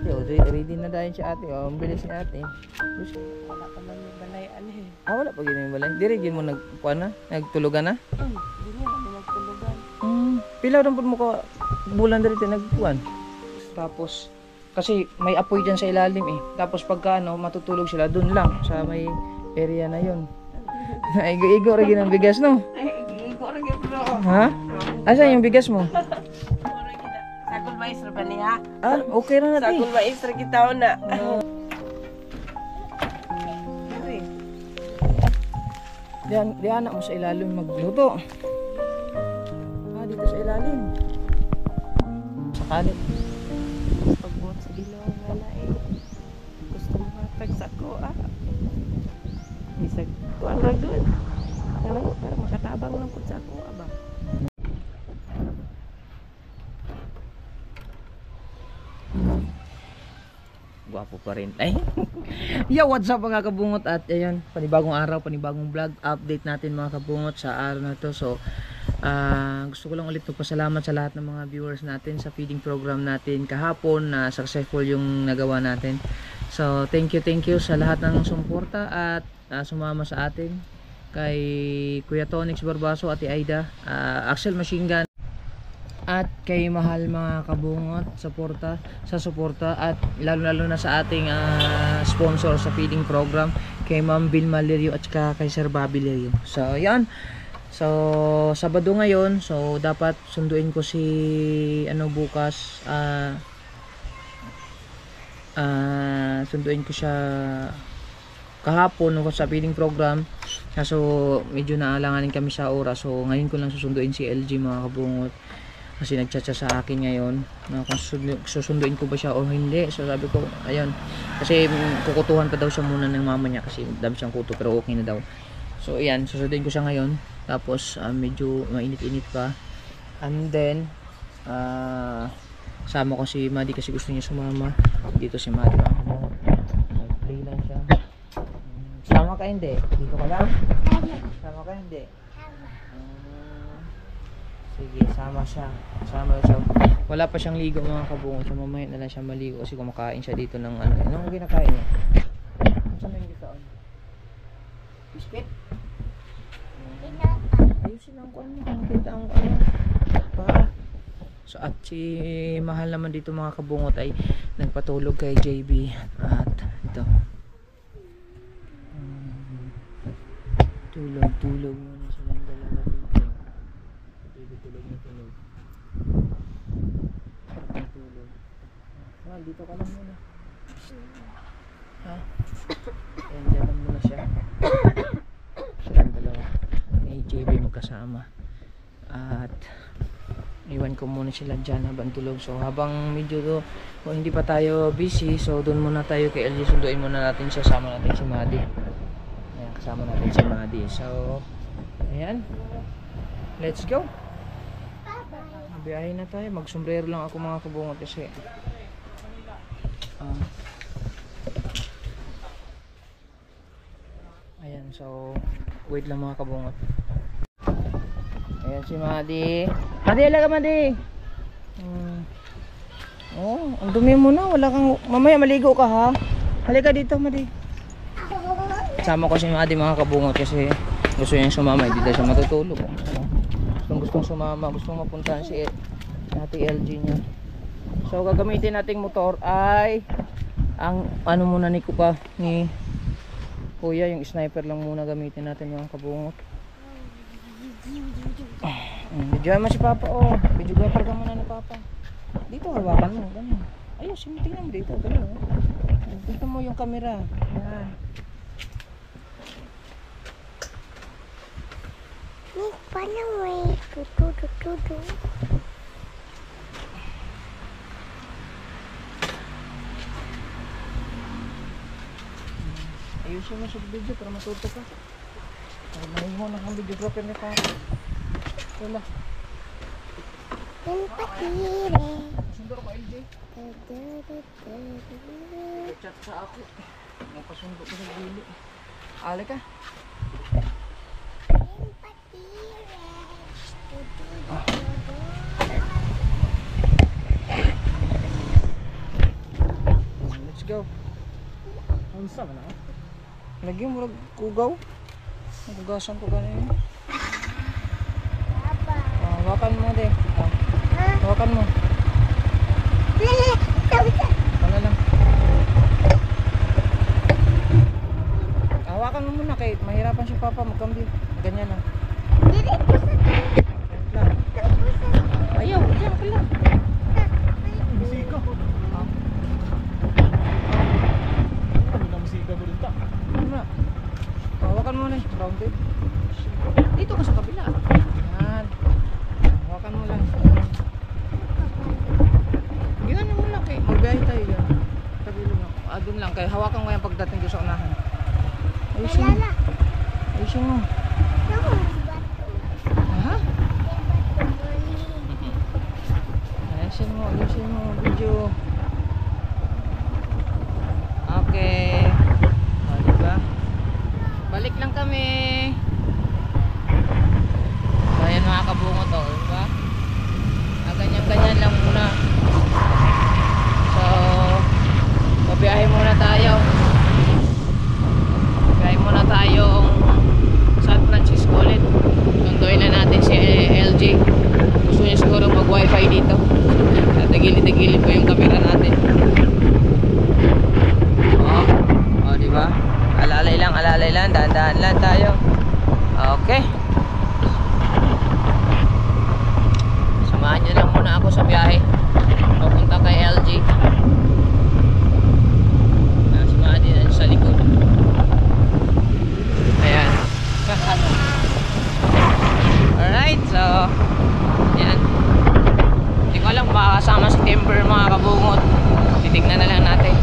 ate. O, ready na dahil si ate. O, ang bilis ni ate. Wala pa man yung balayan eh. Wala pa gini yung balay. Diri gin mo nagkuan na? Nagtulugan na? Hindi mo kami magtulugan. Pila rin po mo ka bulan diri nagkuan. Tapos kasi may apoy dyan sa ilalim eh. Tapos pagka matutulog sila dun lang sa may area na yun. Igo-igo rin ang bigas no? Ay, igo rin yung bro. Ha? Asan yung bigas mo? Sakol maestra pa niya. Okay na natin. Sakol maestra kita na. Di anak mo sa ilalim magluto. Dito sa ilalim. Sakali. Pagbuot sa Ginoo nga na eh. Gusto mo hatag sa ko Isag kuan ra gud. Ano para makatabang lang pud sa ako ba. Gwapo pa rin. Ay. Yo, what's up mga kabungot? At ayun, panibagong araw, panibagong vlog. Update natin mga kabungot sa araw na to. So, gusto ko lang ulit magpasalamat sa lahat ng mga viewers natin sa feeding program natin kahapon na successful yung nagawa natin. So, thank you sa lahat ng sumuporta at sumama sa atin. Kay Kuya Tonix Barbaso, Ate Aida, Axel Machine Gun, at kay mahal mga kabungot sa suporta at lalo na sa ating sponsor sa feeding program, kay Ma'am Vilma Lirio at kay Sir Bobby Lirio. So yan, so Sabado ngayon, so dapat sunduin ko si bukas, sunduin ko siya kahapon sa feeding program, kaso medyo naalanganin kami sa oras, so ngayon ko lang susunduin si LG mga kabungot. Kasi nagchat siya sa akin ngayon na kung susunduin ko ba siya o hindi. So sabi ko, ayun, kasi kukutuhan pa daw siya muna ng mama niya kasi dami siyang kuto pero okay na daw. So ayan, susunduin ko siya ngayon. Tapos medyo mainit-init pa. And then sama ko si Madi kasi gusto niya sumama. Dito si Madi, play lang siya. Sama ka hindi? Dito ka lang? Sama ka hindi? Sige, sama siya. Wala pa siyang ligo mga kabungot. So mamaya na lang siya maligo kasi kumakain siya dito ng anong kinakain niya? Saan yung gitaon? Biscuit? Ayusin ang kuwan niya. Nakita ang kuwan niya. So at si mahal naman dito mga kabungot ay nagpatulog kay JB. At ito. Tulog muna silang dalawa dito. Tulog na tulog. Dito ka lang muna. Ha? Ayan, dyan lang muna siya. Silang dalawa. May JB magkasama. At iwan ko muna sila dyan habang tulog. So habang medyo kung hindi pa tayo busy, so doon muna tayo kay LG. Sunduin muna natin siya. Sama natin si Madi. Ayan, kasama natin si Madi. So ayan, let's go. Biyahe na tayo. Magsombrero lang ako mga kabungot kasi ayan, so wait lang mga kabungot. Ayan si Madi. Madi, ala ka Madi. Ang dumi mo na. Wala kang, mamaya maligo ka ha. Halika dito Madi. Sama ko si Madi mga kabungot kasi gusto niya sumama. Hindi na siya matutulog. Gustong sumama, gustong mapuntahan si Ate LG niya. So gagamitin nating motor ay ang muna ni Kuya, yung sniper lang muna gamitin natin mga kabungot. Video mo si Papa videographer ka muna ni Papa. Dito hawakan mo, ganun. Ayun, tingnan mo dito, ganun. Dito mo yung camera. Yan. Paano may tutu. Ayusin mo sa video para matuto ka. Ay, nahingo na kang videographer ni Papa. Wala. Yung patire. Sundo ka LJ. Chat sa ako. Napasundo ko sa bili. Ali ka. Yung patire. go. Unsa man ako? Lagi mo rag kugaw. Nagugasan ko ganun. Papa. Hawakan mo de. Hawakan mo. Wala lang. Hawakan mo muna kay mahirapan si Papa magkambyo. Ganyan lang. Dili ko sa Lang. Ayaw, diyan ka lang. Musika. Ah, Ano na musika mo dito? ano na? Hawakan mo na eh. Rounded. Dito ka sa kabila. Yan. Hawakan mo lang. Ganyan mo lang kay. Magbiyahe tayo yan. Tagilong ako. Doon lang. Kaya hawakan ko yan pagdating ko sa unahan. Ayusin mo. Lala. Ayusin mo. Naku, Ha? bato. Ayusin mo. Ayusin mo. Video. Okay. O, diba? Balik lang kami. So, ayan mga kabungot o. Diba? Ganyan-ganyan lang muna. So, babiyahe muna tayo. Babiyahe muna tayong San Francisco ulit. Tunduin na natin si LG. Gusto niya siguro mag wifi dito. Tagilid-tagilid po yung camera natin. Oh, di ba? Alalay lang, dahan-dahan lang tayo. Okay. Samahan niyo lang muna ako sa biyahe. Papunta kay LG. Samahan din sa likod. Ayan. Alright, so ayan. Hindi ko alam baka kasama si Timber mga kabungot. Titignan na lang natin.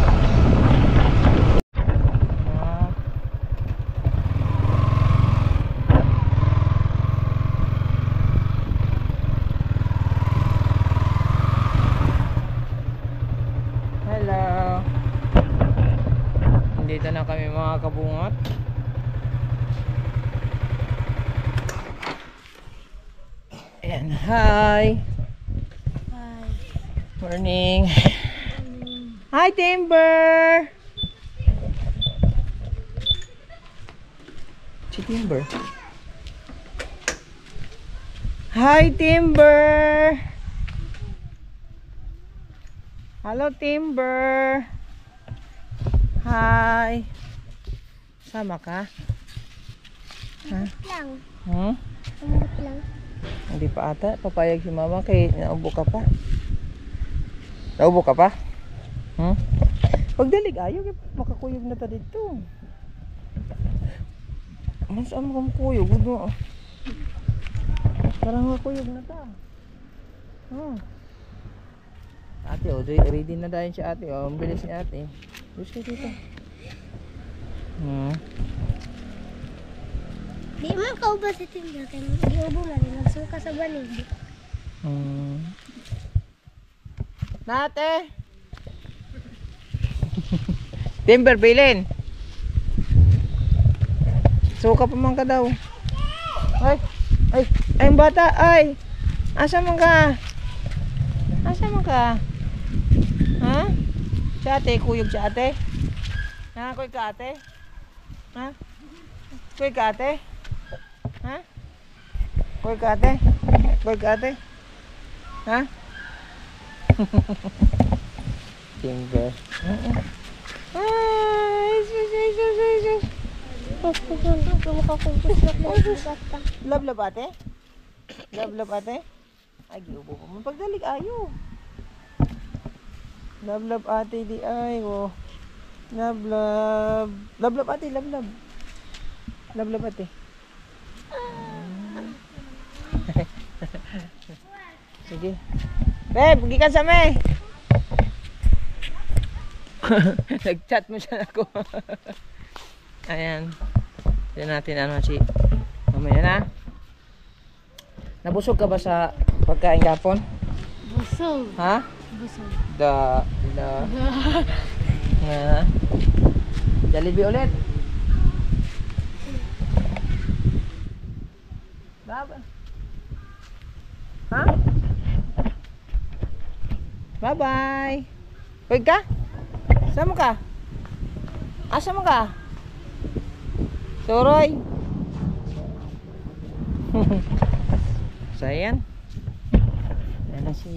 Hello. Dito na kami mga kabungot. Ayan, hi. Hi. Morning. Hi, Timber. Si Timber. Hi, Timber. Hello, Timber. Hi. Sama ka? Lang. Hmm? Amot lang. Hindi pa ata. Papayag si mama kay naubo ka pa. Naubo ka pa? Hmm? Pagdalig ayaw, makakuyog na ta dito. Mas ang kuyog. Parang makuyog na ta. Hmm. Ate, oh, ready na dahil si ate. Oh, ang bilis ni ate. Bilis ka dito. Hmm. Di man ka ba sa tinda? Di ubo na rin. Nagsuka sa banig. Hmm. Nate! Timber, bilin! Suka pa man ka daw. Ay! Ay! Ay, ang bata! Ay! Asa man ka? Asa man ka? Ha? Si ate, kuyog si ate? Ha? Kuy ka ate? Ha? Kuy ka ate? Ha? Kuy ka ate? Kuy ka ate? Ha? Timber. Ay! Sus! Love ate? Love ate? Ay, giubo pa mo. Pagdalig ayo. Love ate di ay. Oh. Love ate, love. Love ate. Sige. Beb, pergi ka sa me. Nag-chat mo siya ako. Ayan. Tignan natin ano si mamaya na. Nabusog ka ba sa pagkain gapon? Busog. Ha? Busog. Da. Ha? Jollibee ulit. Baba. Ha? Bye-bye. Uy ka? Saan mo ka? Asa mo ka? Turoy. So ayan. Ayan na si...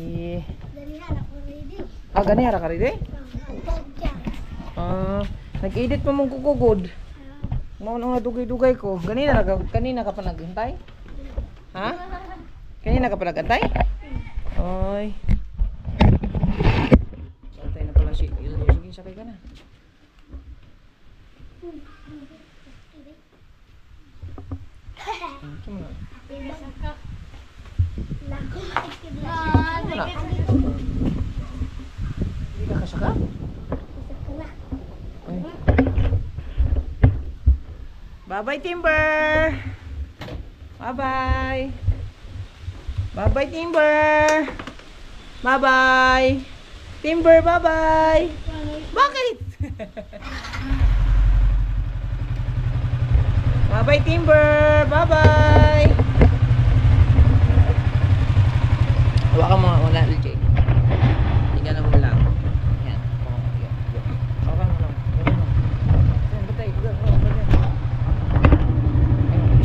Dalihan ako ready. Gani hara ka rin eh? Pagka. Nag-edit pa mong kukugod. Ano nga dugay-dugay ko. Kanina ka pa naghintay? Ha? Kanina ka pa naghintay? Oy. Santay na pala si Ildo. Sige, sakay ka na. Saan mo na? Wala. Hindi ka kasaka? Ay. Bye-bye, Timber! Bye-bye! Bye-bye, Timber! Bye-bye! Timber, bye-bye! Bakit? Bye-bye, Timber! Bye-bye! Hawa ka mga wala, LJ. Tingnan mo lang. Yan. Yan. Hawa ka mo lang. Yan, batay.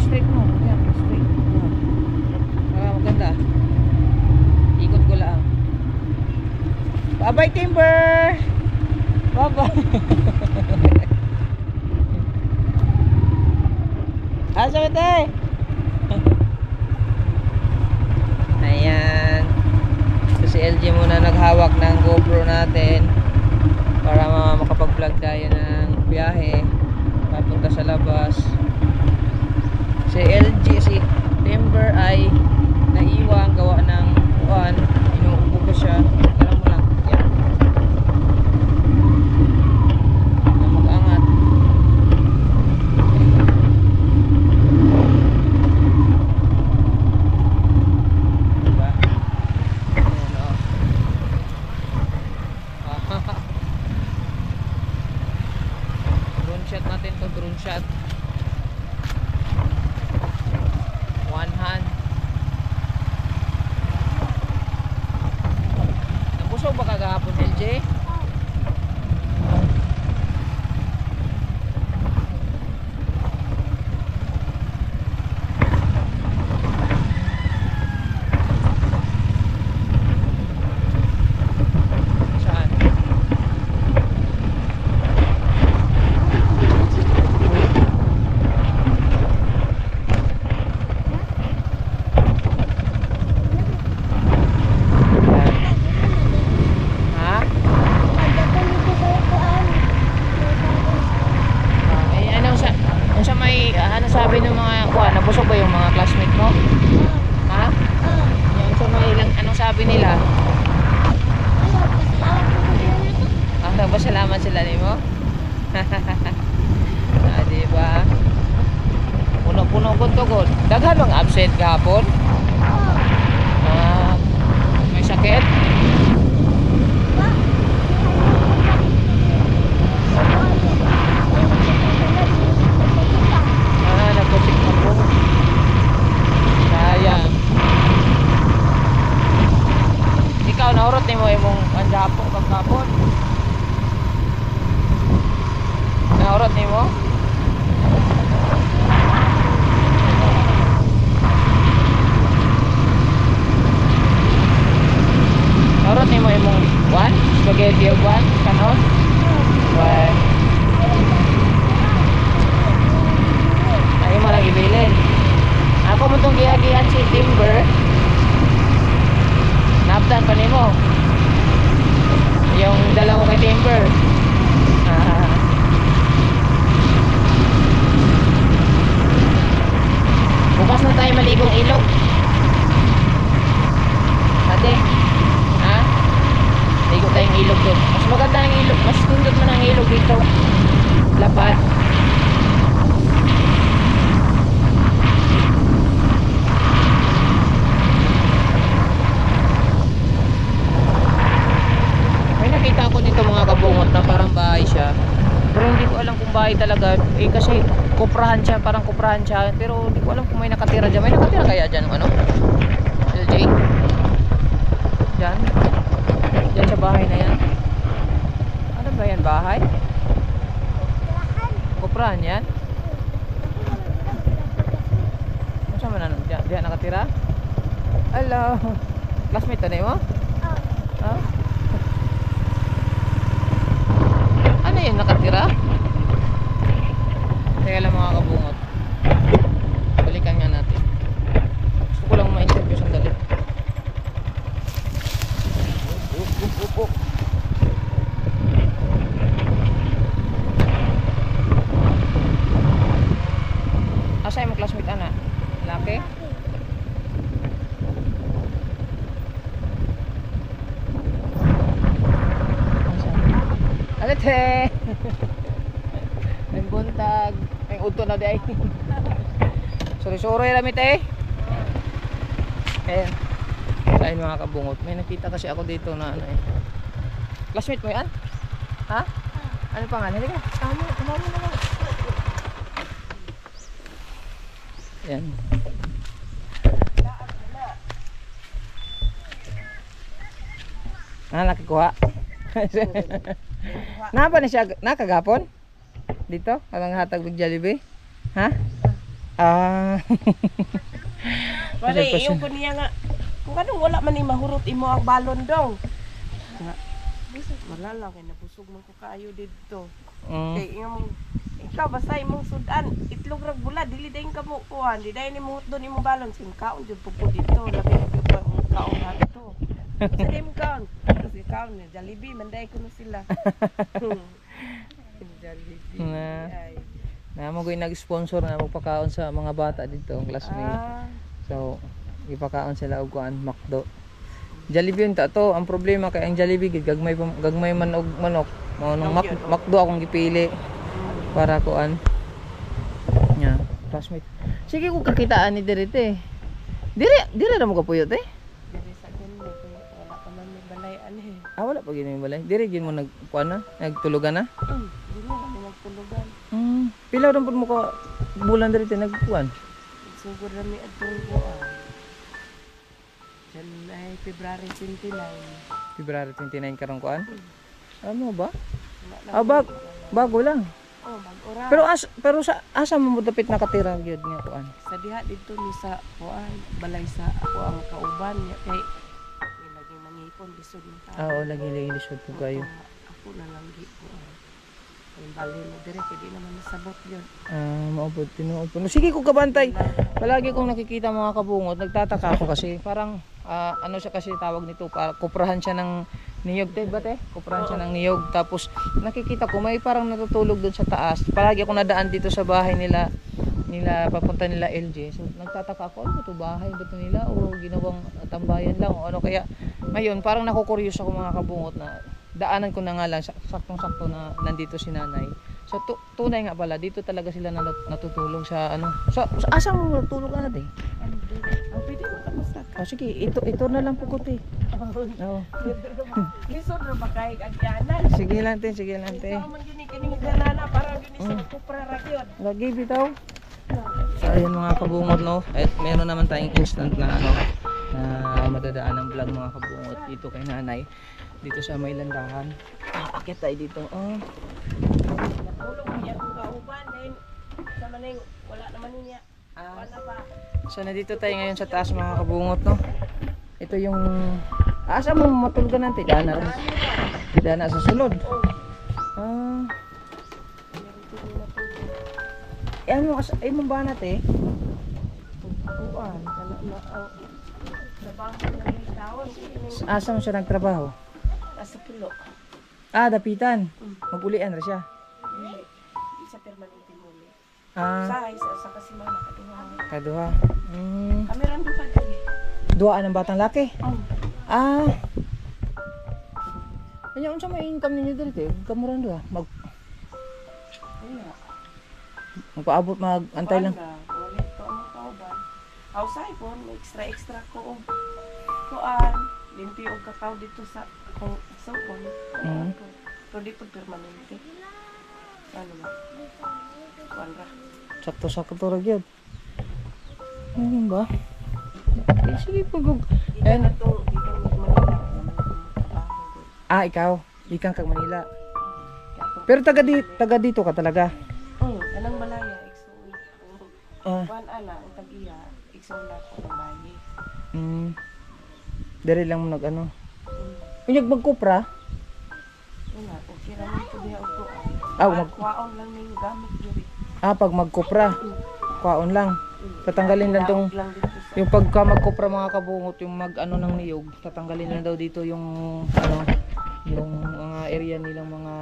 Straight mo. Yan, straight. Para maganda. Ikot ko lang. Bye-bye, Timber! Bye-bye! Asa ba tayo? Ayan. So si LG muna naghawak ng GoPro natin para makapag-vlog tayo ng biyahe papunta sa labas. Si LG, si Timber ay naiwang gawa ng uwan. Inuubo ko siya. Alam mo lang. Yan. Na mag-angat. Diba? Ayan, oh. Drone shot natin to, drone shot. One hand. Nabusog ba kagahapon, LJ? Saan? Ha? Ano sa may ano sabi ng mga kuha, nabusog ba yung mga classmate mo? Ha? Yung sa may ilang anong sabi nila? Nagpasalamat sila nimo? Diba? Puno-puno ko tugod. Daghan bang absent gahapon? May sakit? Nagpusik na po. Sayang. Ikaw, naurot ni mo imong andapo kagkapon? Naurot ni mo? Naurot ni mo imong one? Spaghetti of one? Kanon? Well, ay mo lang ibilin. Ako mo itong giyagihan si Timber. Naptan pa ni mo yung dala mo kay Timber. Bukas na tayo maligong ilog. Ate, ha? Ligo tayong ilog doon. Mas maganda ang ilog. Mas tundot man ang ilog dito. Lapad. May nakita ako dito mga kabungot na parang bahay siya. Pero hindi ko alam kung bahay talaga. Eh kasi kuprahan siya, parang kuprahan siya. Pero hindi ko alam kung may nakatira dyan. May nakatira kaya dyan ano? LJ? Dyan? Dyan sa bahay na yan? Ano ba yan? Bahay? Lahan. Kuprahan yan? Ano sa man diyan nakatira? Hello. Classmate na mo? Oh. Ah? Ano yun nakatira? Teka lang mga kabungot. Balikan nga natin. Gusto ko lang ma-interview sandali. Asa yung classmate ana? Laki? Alate! May buntag. May uto na day. Sorry lamit eh. Ayan. Ayun mga kabungot. May nakita kasi ako dito na ano eh. Classmate mo yan? Ha? Ano pangalan? Halika. Tama mo naman. Ayan. Nakikuha. Napa na siya nakagapon? Dito? Kanang hatag big Jollibee? Ha? Ah. Wala, yung ko niya nga. Kung anong wala man ni mahurot imo ang balon dong. Nga. Wala lang kay nabusog man ko kaayo dito. Kay ikaw basta imong sudan, itlog rag bula dili dayon ka mo kuan, di dayon imong hutdon imong balon sim kaon jud pugpo dito, labi pa kaon na dito. Sa dim kaon, kasi kaon ni Jollibee manday ko no sila. Jollibee. Ay. Na mo gyud nag-sponsor na magpakaon sa mga bata dito, classmate. So, ipakaon sila og kuan McDo. Jollibee yun to. Ang problema kay ang Jollibee gagmay man og manok. Mao nang McDo akong gipili para kuan. Nya, classmate. Sige ko kakitaan ni dirite. Dire ra mo kapuyot eh. Diri sa kuno kay wala pa man may balayan eh. Ah, wala pa gini balay. Dire gid mo nagkuan na, nagtulugan na. Dili kami nagtulugan. Pilaw ra pud mo ka bulan dirite nagkuan. Sugod rami atong kuan. Jan ay February 29. February 29 karong kuan. Ano ba? Wala na Bago lang. oh, mag-ora. Pero sa asa mo dapit nakatira gyud nga kuan. Sa diha dito ni sa kuan, balay sa ako ang kauban niya kay may laging mangipon lisod ng tao. Oo, lagi lisod ko kayo. Ako na lang gi ko. Ang bali mo dire kay di naman nasabot yun. Maupod tinuod po. Sige ko kabantay. Palagi kong nakikita mga kabungot, nagtataka ako kasi parang ano siya kasi tawag nito, para kuprahan siya ng niyog, ba te? Kuprahan siya ng niyog. Tapos nakikita ko may parang natutulog doon sa taas. Palagi ako nadaan dito sa bahay nila papunta nila LJ. So nagtataka ako, ano to, bahay ba to nila o ginawang tambayan lang o ano, kaya ngayon parang nakukuryos ako mga kabungot na daanan ko na nga lang saktong-sakto na nandito si nanay. So tunay nga pala dito talaga sila natutulog sa ano. So asa mo natulog ka natin? Ang pwede mo tapos na. Sige, ito na lang pukuti. Oo. Lisod ra ba kay agyanan? Sige lang te. Ikaw man gini kining ganana para gini sa kupra ra gyud. Lagi bitaw. So ayun mga kabungot no. At meron naman tayong instant na ano na madadaan ng vlog mga kabungot dito kay nanay. Dito sa may landahan. Akit tayo dito. Natulog niya ang kauban din. Sa maning wala naman niya. Wala pa. So nandito tayo ngayon sa taas mga kabungot no. Ito yung asa mo matulgan natin dana sa sulod. Ano ay mo ba natin? Kuan na trabaho ng taon. Asa mo siya nagtrabaho? Sa pulo. Dapitan. Magulian ra siya. Sa permanente muli. Sa Sa kasi mga kaduha. kaduha. Kami ran do pa diri. Duaan ng batang laki. Oh. Kanya unsa may income ninyo dito? Kamuran do magpaabot mag-antay lang. Wala pa mo kauban. Outside po, may extra ko. Kuan, limpyo og kakao dito sa sopon. Pero di po permanente. Ano ba? Kuan ra. Sakto-sakto ra gyud. Ano ba? Sige pag Ikan atong Manila. ikaw, ikan kag Manila. Pero taga dito ka talaga. Kanang malaya, iksun. Ah. Kuan ana, ang tag-iya, iksun na ko ng bayi. Dere lang mo nag-ano. Unyag magkupra. Wala, okay raman ko diha og kuan. Kuwaon lang ning gamit diri. Pag magkupra. Kwaon lang. Tatanggalin lang tong Lang dito sa yung pagka magkupra mga kabungot, yung mag-ano ng niyog, tatanggalin lang daw dito yung ano, yung mga area nilang mga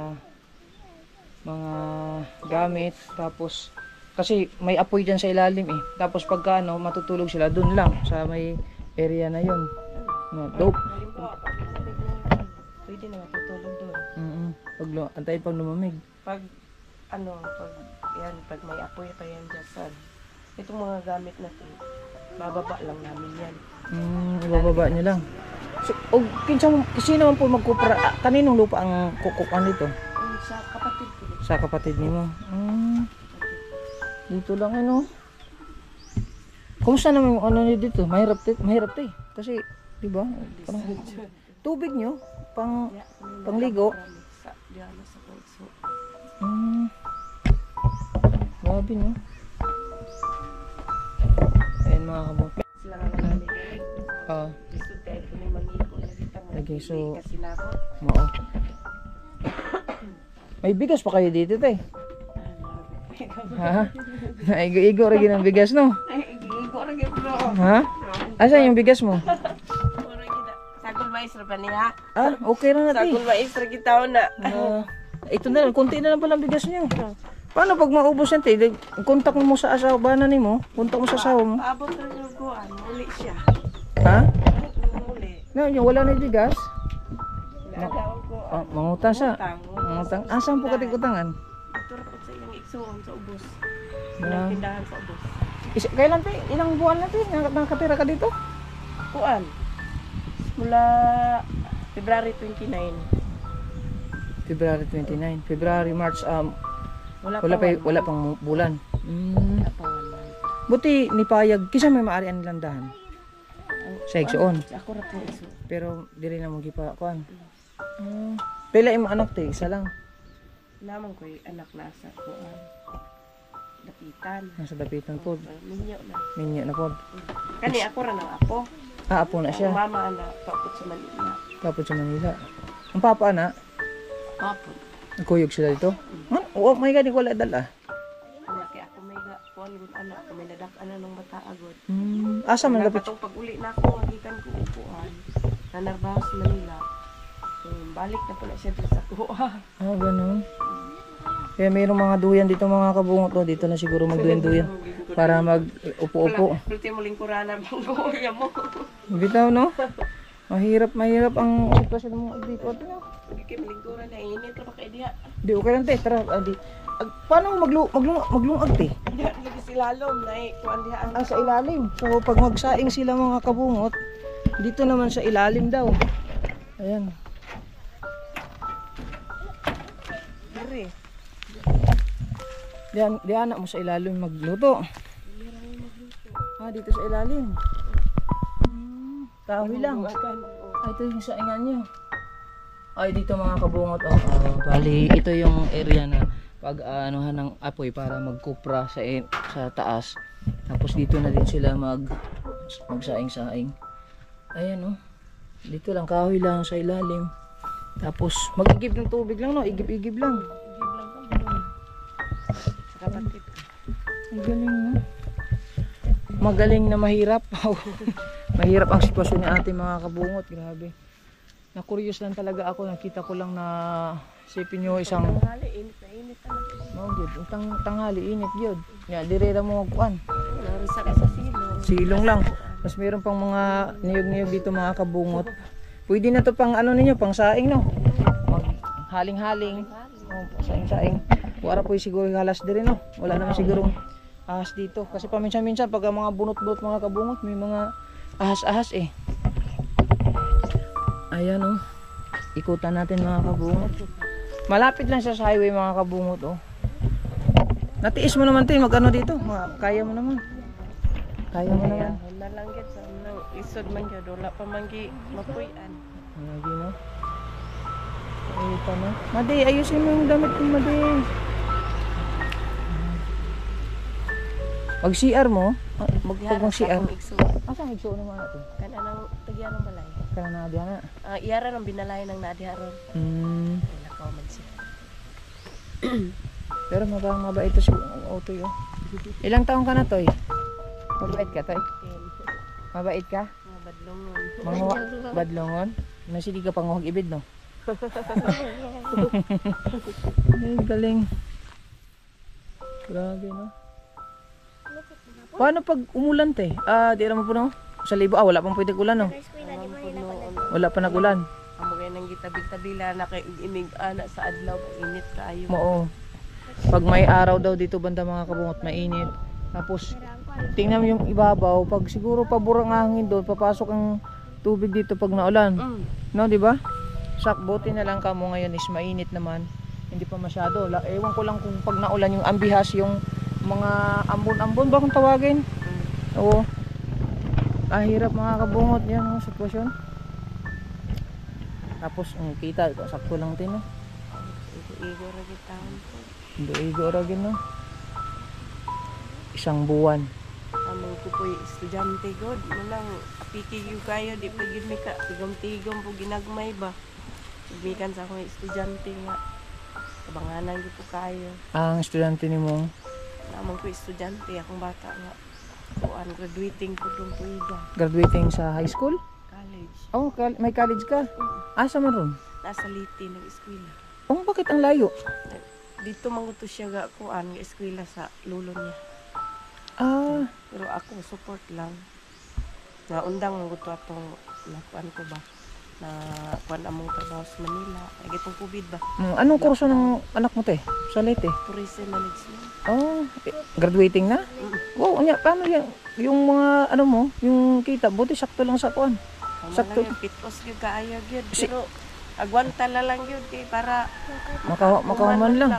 gamit. Tapos kasi may apoy dyan sa ilalim eh. Tapos pagka ano, matutulog sila dun lang sa may area na yun. No, dope. halimbawa, pwede na matutulog doon. Antayin pag lumamig. Pag pag may apoy pa yan dyan sa itong mga gamit natin, bababa lang namin yan. Ibababa niyo lang. So, sino man po magkupra? Kaninong lupa ang kukupan dito? Sa kapatid ko. Sa kapatid niyo. Dito lang ano. Kumusta naman yung ano niyo dito? Mahirap eh. Kasi, di ba? Tubig niyo pangligo. Sa diyan sa pagso. Grabe no. Ayan mga kabot. Sila nga nalali. Gusto tayo po ni Maniko na dito. Okay, so Kasi nako. Oo. May bigas pa kayo dito, te. Ha? Naigo-igo rin ng bigas, no? Ay, gigo ra gyud bro. Ha? Asan yung bigas mo? Sagol mais ra pa niya. Okay na natin. Sagol mais ra gitaw na. Ito na lang, konti na lang pala ang bigas niyo. Paano pag maubos yan, te? Kontak mo sa asawa, bana ni mo? Kontak mo sa asawa mo? Abot ra yung kuan, muli siya. Ha? Muli. No, yung wala na yung bigas? Nagawag ko. Mangutang siya. Mangutang. Saan po katikutangan? Ito ra po sa iyang igsuon sa ubos. Ah. Tindahan sa ubos. Kailan, te? Ilang buwan na, te? Nakatira ka dito? Kuan. Mula February 29. February 29. February, March, wala pang bulan. Wala pa wala. Buti ni Payag, kisa may maari ang landahan. Sa igsuon. Ako ra po iso. Pero diri na mo gipa kuan. Pila imong anak te, isa lang. Naman ko anak nasa kuan. Dapitan. Nasa dapitan pod. Minyo na. Minyo na pod. Kani ako ra ng apo. Apo na siya. Ang mama ana paapot sa Manila. Tapos sa Manila. Ang papa na, Paapot. nagkuyog sila dito. Oh my god, wala dala. Ana kay ako may kuan gud anak ko may nadak-an ng bata agod. Asa man lapit? Katong pag-uli na ako magikan ko upuan. Nanarbaho sa Manila. Balik na pala siya dito sa kuha. Ganun. Kaya mayroong mga duyan dito mga kabungot. Dito na siguro magduyan-duyan. Para mag-upo-upo. Ultimo lingkurana bang kuya mo. Bitaw no? Mahirap ang sitwasyon mo dito. Kaya malingkuran na init ra pa kay diha. Di okay lang te. Tara, paano maglungag te? Diha lagi silalom na kuan diha ang Sa ilalim. So pag magsaing sila mga kabungot, dito naman sa ilalim daw. Ayan. dire. Di anak mo sa ilalim magluto. Dito sa ilalim. Kahoy lang. Ito yung saingan niyo. Ay, dito mga kabungot. Bali, ito yung area na pag anuhan ng apoy para magkupra sa taas. Tapos dito na din sila magsaing-saing. Ayan Dito lang, kahoy lang sa ilalim. Tapos mag-igib ng tubig lang, no? Igib-igib lang. Sa kapatid. Ang galing, no? Magaling na mahirap. Mahirap ang sitwasyon ni ate mga kabungot. Grabe. Na-curious lang talaga ako. Nakita ko lang na sipin nyo isang Tanghali, init na init talaga. tanghali, init yun. Direra mo kuan. Narisa ka sa silong. Silong lang. Tapos meron pang mga niyog-niyog dito mga kabungot. Pwede na to pang ano ninyo, pang saing, no? Haling-haling. Saing-saing. Wala po siguro halas din, no? Wala naman sigurong ahas dito. Kasi paminsan-minsan pag mga bunot-bunot mga kabungot, may mga ahas-ahas eh. Ayan ikutan natin mga kabungot. Malapit lang siya sa highway mga kabungot Natiis mo naman to mag-ano dito. Kaya mo naman. Kaya mo naman. Wala lang gid sa nang isod man gyud wala pa man gi mapuy-an. Lagi no. pa no. Madi, ayusin mo yung damit mo, Madi. Mag CR mo? Mag CR. Asa higsuon mo natin? Kana nang tagyan ng balay. Kana na diyan na. Iyara ng binalay ng naadiharon. Nakaw man siya. Pero mabait to si Otoy oh. Ilang taon ka na, Toy? Mabait ka, Toy? Mabait ka? Mga badlongon. Mga badlongon? Nasili ka panguhag ibid, no? Ay, galing. Grabe, no? Paano pag umulan, te? Di naman po, no? Sa libo, wala pang pwedeng ulan, no? Wala pa nag-ulan. Amo kay nang gitabil-tabila na kay inig-ana sa adlaw, init kaayo. Oo. Pag may araw daw dito banda mga kabungot, mainit. Tapos, tingnan mo yung ibabaw. Pag siguro paburang hangin doon, papasok ang tubig dito pag naulan. No, di ba? Buti na lang kamo ngayon is mainit naman. Hindi pa masyado. Ewan ko lang kung pag naulan yung ambihas, yung mga ambon-ambon ba kung tawagin? Oo. Hirap mga kabungot yan, no, sitwasyon. Tapos, kita, sakto lang din, no? Igo ra gid taon po. Igo ra gid, no? Isang buwan. Among ko po'y estudyante god. Manang apiki yung kayo, di pa gid mi ka tigom-tigom po ginagmay ba. Mikan sa akong estudyante nga. Kabanganan gid po kayo. Ang estudyante ni mo? Namang ko estudyante, akong bata nga. Kuan, graduating po dong tuiga. Graduating sa high school? College. Oh, may college ka? Asa man ron? Nasa Liti, nag-eskwela. Oh, bakit ang layo? Dito manguto siya ga kuan nga eskwela sa lulo niya. Pero ako support lang. Na undang manguto atong nakuan ko ba na kuan among trabaho sa Manila. Ay gitong COVID ba? Anong kurso ng anak mo, te? Sa Leyte? Tourism management. Oh, graduating na? Wow, paano yan? Yung mga ano mo, yung kita, buti sakto lang sa kuan. Sakto. Pitos yung kaayag yun. Pero agwanta na lang yun kay para makahuman lang.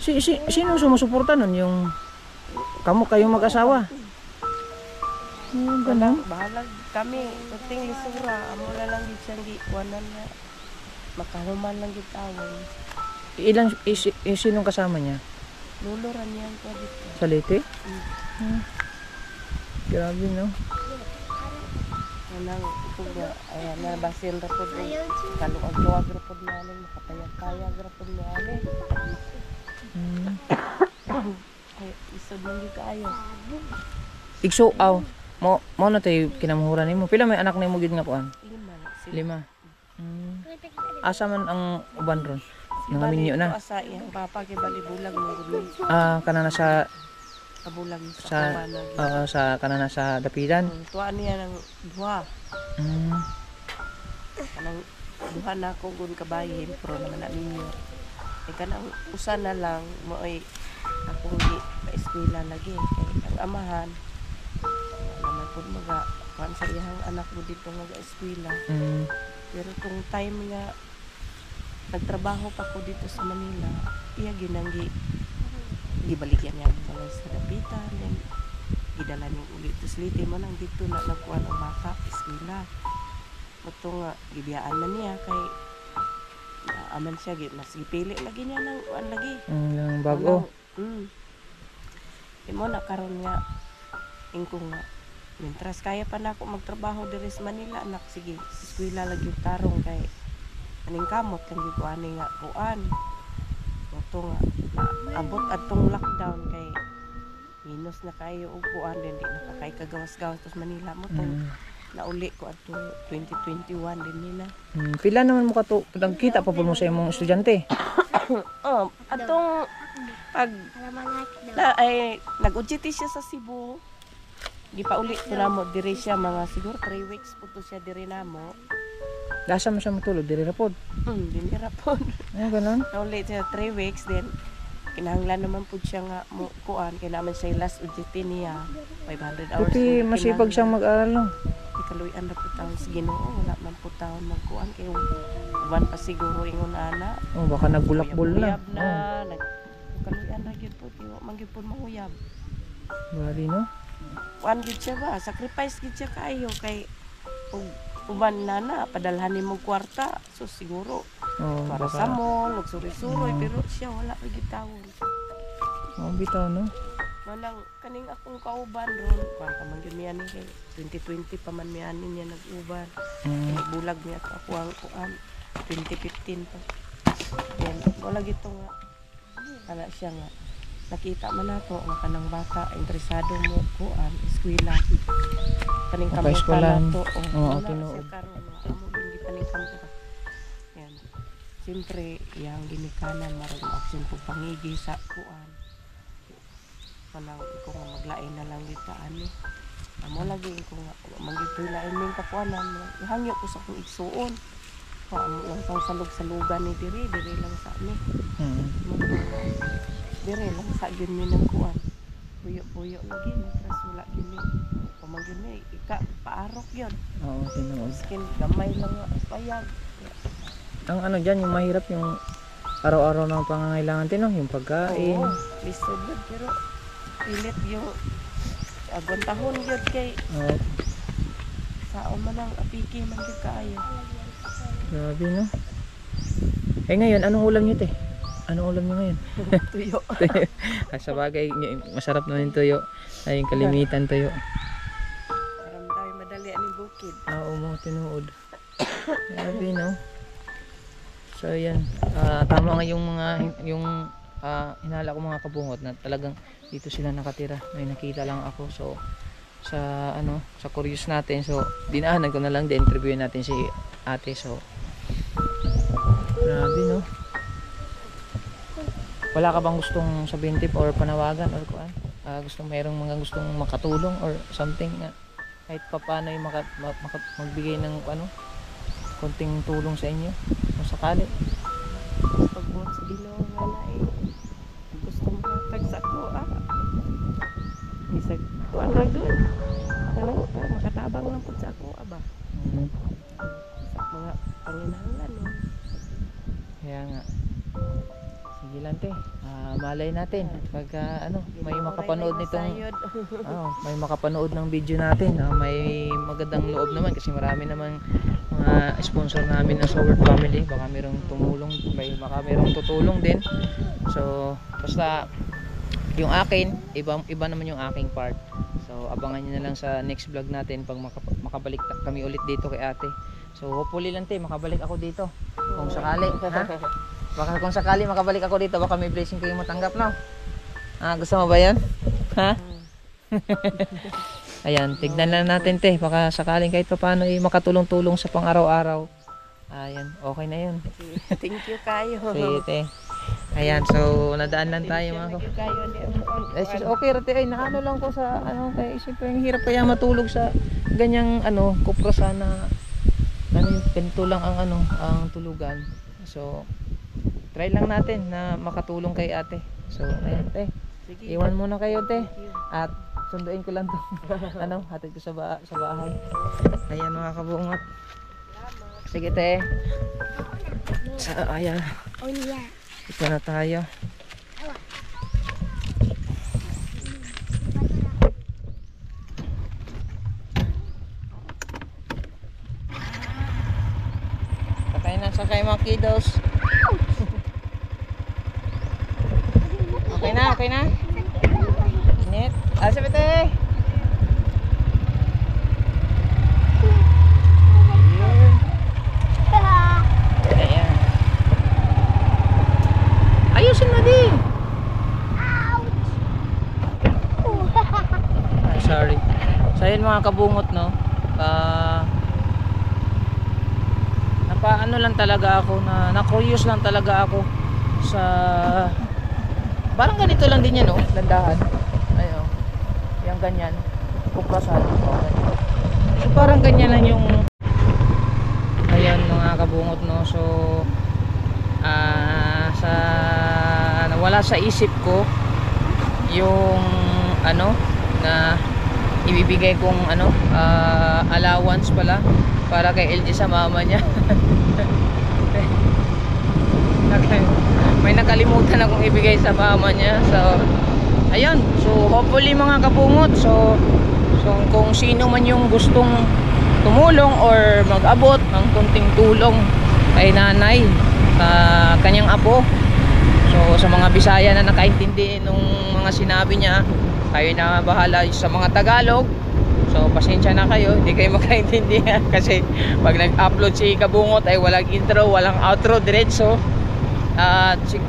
Sino sumusuporta nun? Yung kayong mag-asawa? Ganun. Bahalag kami. Tuting lisura. Amo na lang yun siyang giwanan na makahuman lang yun tawon. Sinong kasama niya? Luluran yan ko dito. Sa Leyte? Grabe, no? Nang ituga, ayan, nabasin rapod o kaluag-luag rapod namin, makapayag-payag rapod namin. Ay, isod nang di kaayo. Igso, mo na tayo kinamuhuran mo. Pila may anak na mo gid nga kuan? 5. 5. Asa man ang uban ron? Nangaminyo na. Asa iyang papa kay balibulag mo gud. Kanana sa kabulag sa kanana sa dapitan. Tuwa niya ng duha. Kanang duha na ko gun kabayin pero naman na ninyo. Kanang usa na lang mo ay akong di pa-eskwela lagi kay ang amahan naman pud maga kuan sa iyang anak mo dito nga eskwela. Pero kung time nga nagtrabaho pa ko dito sa Manila, iya ginanggi gibaligyan niya balay sa dapitan, then idala niya ulit to Leyte mo nang dito na nagkuan ang bata eskwela. Moto nga gibiyaan man niya kay aman siya mas gipili lagi niya nang kuan lagi. Ang bago. Imo na karon nga ingko nga mientras kaya pa nako magtrabaho diri sa Manila anak sige eskwela lagi tarong kay aning kamot lang gyud ani nga kuan. Moto nga abot atong lockdown kay minus na kayo og kuan din di nakakay kagawas-gawas sa Manila mo to. Nauli ko atong 2021 din nila. Pila naman mo kato nagkita pa pud mo sa imong estudyante? Atong pag ay nag-UGT siya sa Cebu. Gipauli to namo diri siya mga siguro 3 weeks po to siya diri namo. Dasa mo siya matulog diri ra pod. Diri ra pod. Ganon. Nauli siya 3 weeks then kinahanglan naman po siya nga mo kuan kay naman siya last UGT niya 500 hours. Buti masipag siyang mag-aral no. Ikaluyan na po taon sa Ginoo, wala man po taon magkuan kay uban pa siguro ingon ana. Baka nagbulakbol na. Kaluyan na gyud po tiwa man gyud po mahuyab. Bali no. Kuan gyud siya ba, sacrifice gyud siya kaayo kay uban na padalhan nimo kwarta. So siguro Oh, para sa mall, nagsuri-suroy pero siya wala pa gitawon. Oh, bitaw no. Manang kaning akong kauban ron, kuan ka man gyud miyan ni kay 2020 pa man miyan niya nag-uban. Mm. Bulag niya ta ako ang kuan 2015 pa. Then wala gito nga ana siya nga nakita man nato nga kanang bata interesado mo kuan eskwela. Kaning Okay, kamuta eskwelahan. nato. Oo, Wala tinuod. siya karon nga amo hindi paning kamuta. Yan. Siyempre, yang ginikanan maroon action po pangigi sa kuan. Manang ko nga maglain na lang dito ani. Amo lagi ko nga magitoy lain ning kakuanan. Ihangyo ko sa akong igsuon. Amo lang sa salug-salugan ni diri lang sa ni. Mm. Dire lang sa gyud mi nang kuan. Puyo-puyo lagi matras wala gyud mi. Pamanggyud mi ika paarok gyud. Oo, tinuod. Skin gamay lang nga payag. Ang ano diyan yung mahirap yung araw-araw ng pangangailangan tino, yung pagkain. Oo, lisod yun, pero pilit yung agwantahon yun kay Oh, sao man ang apiki man yun kaayo. grabe no. Eh ngayon, anong ulam niyo te? Anong ulam niyo ngayon? Tuyo. Sa bagay, masarap na yung tuyo. Ay, yung kalimitan tuyo. Aram tayo madali ni bukid. Oo mo, tinuod. Grabe no. So yan, tama nga yung mga hinala ko mga kabungot na talagang dito sila nakatira. May nakita lang ako, so sa sa curious natin, so dinaanan ko na lang, di-interviewin natin si ate. So grabe no. Wala ka bang gustong sabihin tip or panawagan or kuan? Mayroong mga gustong makatulong or something na kahit paano yung magbigay ng konting tulong sa inyo kung sakali. Pagbuhat sa Ginoo nga na gusto mo matag sa ako Isag kuan ra doon. Ano makatabang lang pud sa ako aba. Sa mga panginahanglan no. Kaya nga. Sige lang te. Malay natin pagka may makapanood nitong may makapanood ng video natin, may magandang loob naman kasi marami namang mga sponsor namin ng Soward Family, baka mayroong tumulong, baka mayroong tutulong din. So basta yung akin, iba naman yung aking part. So abangan niyo na lang sa next vlog natin pag makabalik kami ulit dito kay ate. So hopefully lang te, makabalik ako dito kung sakali, ha? Baka kung sakali makabalik ako dito, baka may blessing kayo matanggap, no? Gusto mo ba yan? Ha? Ayan, tignan lang natin te, baka sakaling kahit pa paano makatulong-tulong sa pang-araw-araw. Ayan, okay na yun. Thank you kayo. Sige te. Ayan, so nadaan lang tayo mga ko. Okay rate ay naano lang ko sa kay siyempre ang hirap kaya matulog sa ganyang kupra sana ganito lang ang tulugan. So try lang natin na makatulong kay ate. So ayan te. Sige. Iwan muna kayo te. At sunduin ko lang to. Hatid ko sa bahay. Ayan mga kabungot. Sige te. Ayan. Oh yeah. Ito na tayo. Sakay mga kiddos. Okay na. Init. Sabi te. Ayan. Ayusin mo di. Ay, sorry. So yun mga kabungot, no. Ano lang talaga ako na-curious lang talaga ako sa parang ganito lang din yan, no, landahan. Ayun. Yang ganyan. Kuprasan. So parang ganyan lang yung ayan mga kabungot, no. So nawala sa isip ko yung na ibibigay kong allowance pala para kay LG sa mama niya. May nakalimutan akong ibigay sa mama niya. So ayun, so hopefully mga kabungot, so kung sino man yung gustong tumulong or mag-abot ng kunting tulong kay nanay sa kanyang apo. So sa mga Bisaya na nakaintindi nung mga sinabi niya, kayo na bahala sa mga Tagalog. So pasensya na kayo, hindi kayo makaintindihan kasi pag nag-upload si Kabungot ay walang intro, walang outro, diretso.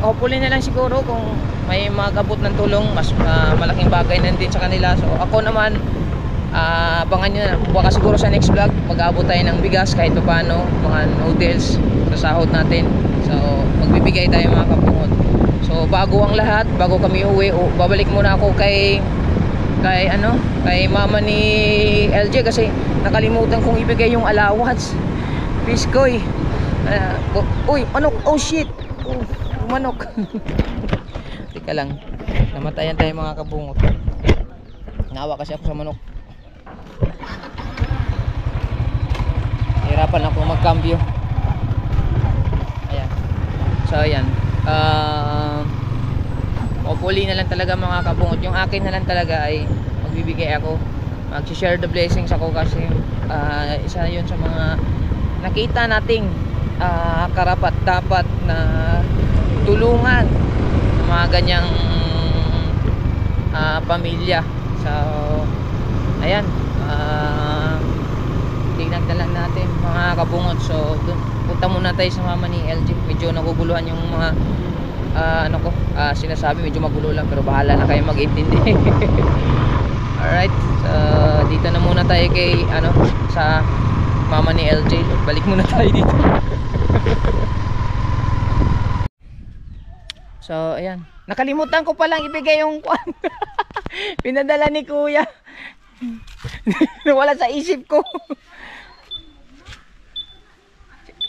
Hopefully na lang siguro kung may mag-abot ng tulong, mas malaking bagay na din sa kanila. So ako naman, abangan nyo na, baka siguro sa next vlog mag-abot tayo ng bigas kahit paano, mga noodles sa sahod natin. So magbibigay tayo mga Kabungot. So bago ang lahat, bago kami uwi, babalik muna ako kay mama ni LJ kasi nakalimutan kong ibigay yung allowance. Piskoy. Uy, manok. Oh shit. Manok. Teka lang. Namatayan tayo mga Kabungot. Nawa kasi ako sa manok. Hirapan ako magkambyo. Ayan. So ayan. Hopefully na lang talaga mga Kabungot. Yung akin na lang talaga ay magbibigay ako, mag-share the blessings ako kasi isa yun sa mga nakita nating karapat dapat na tulungan ng mga ganyang pamilya. So ayan, tingnan na lang natin mga Kabungot. So punta muna tayo sa mama ni LJ. Medyo naguguluhan yung mga sinasabi, medyo magulo lang pero bahala na kayo mag-intindi. Alright, so dito na muna tayo kay sa mama ni LJ. Balik muna tayo dito. So ayan, nakalimutan ko palang ibigay yung pinadala ni kuya. Wala sa isip ko.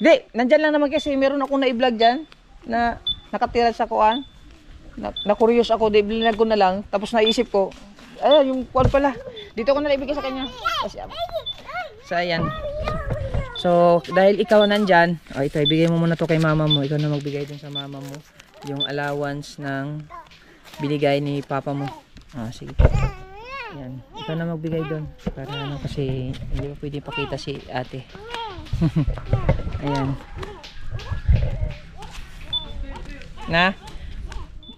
Di, nandyan lang naman kasi meron akong na-i-vlog dyan na nakatira sa kuan. Na-curious ako, di bilinag ko na lang. Tapos naisip ko, yung kuan pala. Dito ko na ibigay sa kanya. So ayan. So dahil ikaw nandyan, ito ibigay mo muna to kay mama mo. Ikaw na magbigay dun sa mama mo yung allowance ng binigay ni papa mo. Sige. Ayan. Ikaw na magbigay dun. Para kasi hindi pa pwede pakita si ate. Ayan. Na?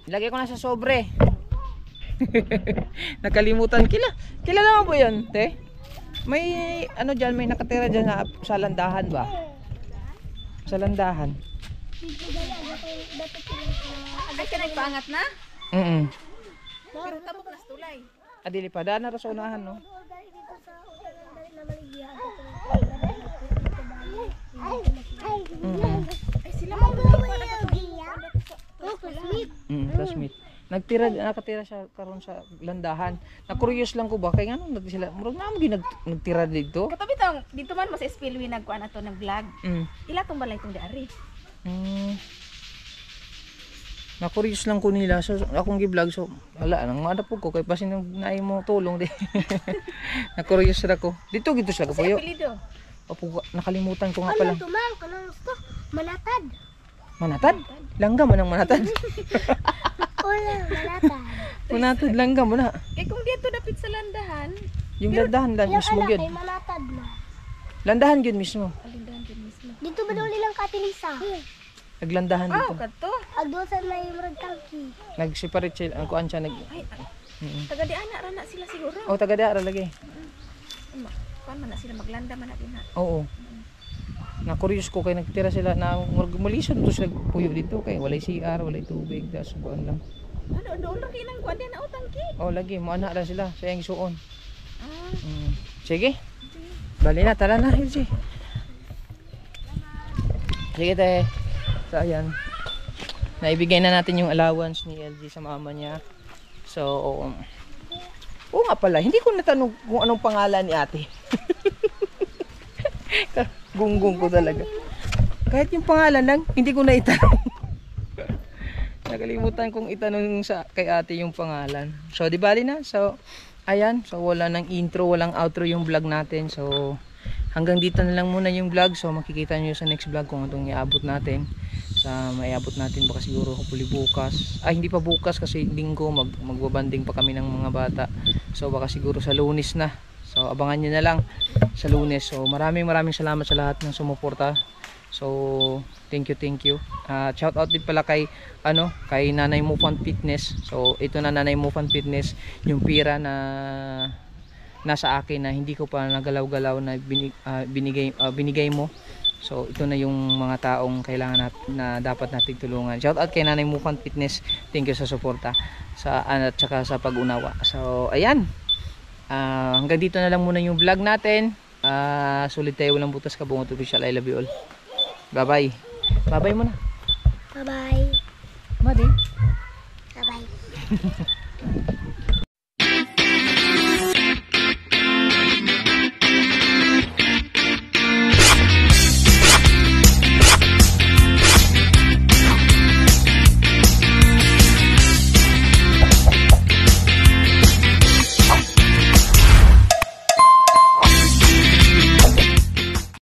Ilagay ko na sa sobre. Nakalimutan. Kilala mo po yun, te? May dyan, may nakatira dyan sa landahan ba? Sa landahan. Ay ka nagpangat na? Pero tabok na tulay. Adili pa, daan na sa unahan, no? Ay sila mo Classmate. Nakatira siya karon sa landahan. Na-curious lang ko ba kay ngano sila murag na mo nagtira dito. Katabi tong dito man mas spillway nagkuan ato ng vlog. Ila tong balay tong diari. Na-curious lang ko nila so akong gi-vlog so wala nang madapog ko kay pasin naay mo tulong di. Na-curious ra ko. Dito sila ko puyo. Opo, nakalimutan ko nga pala. Tumang, kanang gusto. Manatad. Manatad? Langgam man ang manatad. Wala, manatad. Manatad langgam mo na. Kay kung dito dapit sa landahan, Yung landahan lang Yung mismo anak gyud. ay manatad na. Landahan gyud mismo. alindahan din mismo. Dito ba daw nilang katilisa? Naglandahan dito. Kadto. Agdo sa may murag tangki. Nag-separate sila ang kuan siya Ay, taga di ana ra na sila siguro. taga diara lagi. Kuan man na sila maglanda man na din na. Oo. Na-curious ko kay nagtira sila na malisod to sila puyo dito kay walay CR, walay tubig, das kuan lang. Ano doon ra kinang kuan din na utangki. Lagi mo ana ra sila sa iyang suon. Sige. Bali na, tara na, LG. Sige tayo. So ayan. Naibigay na natin yung allowance ni LG sa mama niya. So oo nga pala, hindi ko natanong kung anong pangalan ni ate. Gunggong ko talaga. Kahit yung pangalan lang, hindi ko na itanong. Nakalimutan kong itanong kay ate yung pangalan. So di bali na. So ayan, so wala nang intro, walang outro yung vlog natin. So hanggang dito na lang muna yung vlog. So makikita nyo sa next vlog kung anong iabot natin. Sa maiabot natin baka siguro hopefully bukas. Hindi pa bukas kasi linggo magbabanding pa kami ng mga bata. So baka siguro sa Lunes na. So abangan nyo na lang sa Lunes. So maraming salamat sa lahat ng sumuporta. So thank you. Shout out din pala kay kay Nanay Mufan Fitness. So ito na Nanay Mufan Fitness, yung pira na nasa akin na hindi ko pa nagalaw-galaw na binigay mo. So ito na yung mga taong kailangan na dapat nating tulungan. Shout out kay Nanay Mufan Fitness. Thank you sa suporta at saka sa pag-unawa. So ayan. Hanggang dito na lang muna yung vlog natin. Sulit tayo, walang butas, Kabungot Official. I love you all. Bye bye. Bye bye muna. Bye-bye. Madi. Bye-bye.